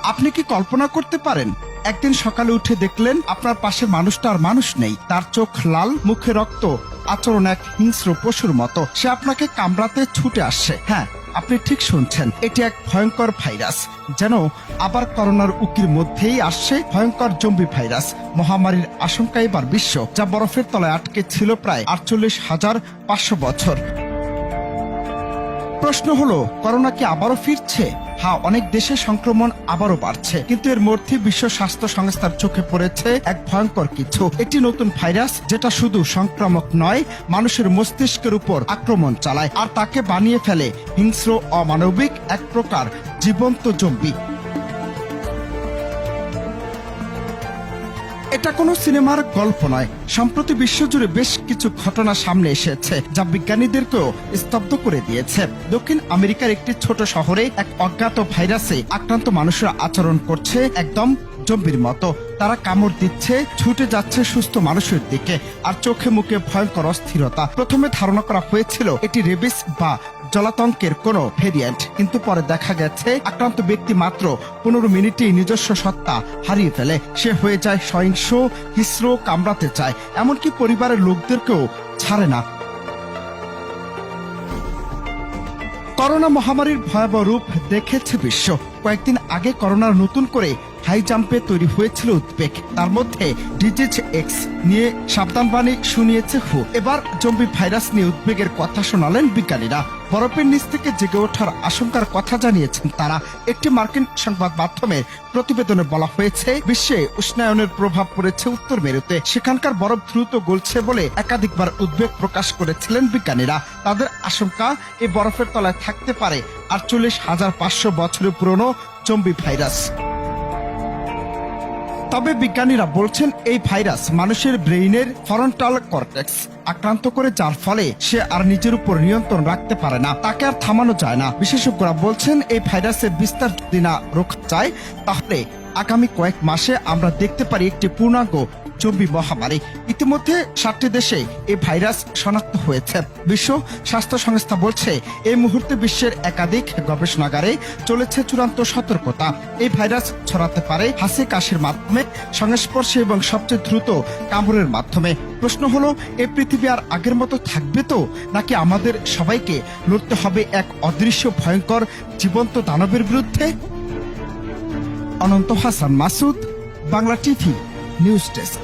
আপনি কি কল্পনা করতে পারেন একদিন সকালে উঠে দেখলেন আপনার পাশে মানুষটা আর মানুষ নেই, তার চোখ লাল, মুখে রক্ত, আচরণ এক হিংস্র পশুর মতো, সে আপনাকে কামড়াতে ছুটে আসছে। হ্যাঁ, আপনি ঠিক শুনছেন, এটি এক ভয়ঙ্কর ভাইরাস। যেন আবার করোনার উকির মধ্যেই আসছে ভয়ঙ্কর জম্বি ভাইরাস। মহামারীর আশঙ্কা এবার বিশ্ব, যা বরফের তলায় আটকে ছিল প্রায় 48,500 বছর। প্রশ্ন হলো, করোনা কি আবারও ফিরছে? হ্যাঁ, অনেক দেশে সংক্রমণ আবারও বাড়ছে, কিন্তু এর মধ্যে বিশ্ব স্বাস্থ্য সংস্থার চোখে পড়েছে এক ভয়ঙ্কর কিছু। একটি নতুন ভাইরাস, যেটা শুধু সংক্রামক নয়, মানুষের মস্তিষ্কের উপর আক্রমণ চালায় আর তাকে বানিয়ে ফেলে হিংস্র, অমানবিক এক প্রকার জীবন্ত জম্বি। এটা কোনো সিনেমার গল্প নয়। সম্প্রতি বিশ্বজুড়ে বেশ কিছু ঘটনা সামনে এসেছে যা বিজ্ঞানীদেরকেও স্তব্ধ করে দিয়েছে। দক্ষিণ আমেরিকার একটি ছোট শহরে এক অজ্ঞাত ভাইরাসে আক্রান্ত মানুষরা আচরণ করছে একদম জম্বির মতো। তারা কামড় দিচ্ছে, ছুটে যাচ্ছে সুস্থ মানুষের দিকে, আর চোখে মুখে ভয়ঙ্কর অস্থিরতা। প্রথমে ধারণা করা হয়েছিল এটি রেবিস বা জলাতঙ্কের কোনো ভেরিয়েন্ট, কিন্তু পরে দেখা গেছে আক্রান্ত ব্যক্তি মাত্র 15 মিনিটেই নিজস্ব সত্তা হারিয়ে ফেলে। সে হয়ে যায় সহিংস, হিংস্র, কামড়াতে চায়, এমনকি পরিবারের লোকদেরকেও ছাড়ে না। করোনা মহামারীর ভয়াবহ রূপ দেখেছে বিশ্ব। কয়েকদিন আগে করোনার নতুন করে হাই জাম্পে তৈরি হয়েছিল উদ্বেগ। তার মধ্যে ডিজিজ এক্স নিয়ে সাবধানবাণী শুনিয়েছে হু। এবার জম্বি ভাইরাস নিয়ে উদ্বেগের কথা শোনালেন বিজ্ঞানীরা। বরফের নিচ থেকে জেগে ওঠার আশঙ্কার কথা জানিয়েছেন তারা। একটি মার্কিন সংবাদ মাধ্যমের প্রতিবেদনে বলা হয়েছে, বিশ্বে উষ্ণায়নের প্রভাব পড়েছে উত্তর মেরুতে। সেখানকার বরফ দ্রুত গলছে বলে একাধিকবার উদ্বেগ প্রকাশ করেছিলেন বিজ্ঞানীরা। তাদের আশঙ্কা, এই বরফের তলায় থাকতে পারে 48,500 বছরের পুরনো জম্বি ভাইরাস। তবে বিজ্ঞানীরা বলছেন এই ভাইরাস মানুষের ব্রেইনের ফরন্টাল কর্টেক্স আক্রান্ত করে, যার ফলে সে আর নিজের উপর নিয়ন্ত্রণ রাখতে পারে না, তাকে আর থামানো যায় না। বিশেষজ্ঞরা বলছেন এই ভাইরাসের বিস্তার যদি না রোখা যায়, তাহলে আগামী কয়েক মাসে আমরা দেখতে পারি একটি পূর্ণাঙ্গ জম্বি মহামারী। ইতিমধ্যে 7টি দেশে এই ভাইরাস শনাক্ত হয়েছে। বিশ্ব স্বাস্থ্য সংস্থা বলছে, এই মুহূর্তে বিশ্বের একাধিক গবেষণাগারে চলেছে চূড়ান্ত সতর্কতা। এই ভাইরাস ছড়াতে পারে হাসি কাশির মাধ্যমে, সংস্পর্শে এবং সবচেয়ে দ্রুত কামড়ের মাধ্যমে। প্রশ্ন হলো, এই পৃথিবী আর আগের মতো থাকবে তো, নাকি আমাদের সবাইকে লড়তে হবে এক অদৃশ্য ভয়ঙ্কর জীবন্ত দানবের বিরুদ্ধে? Ananta Hasan Masud, Bangla TV news desk.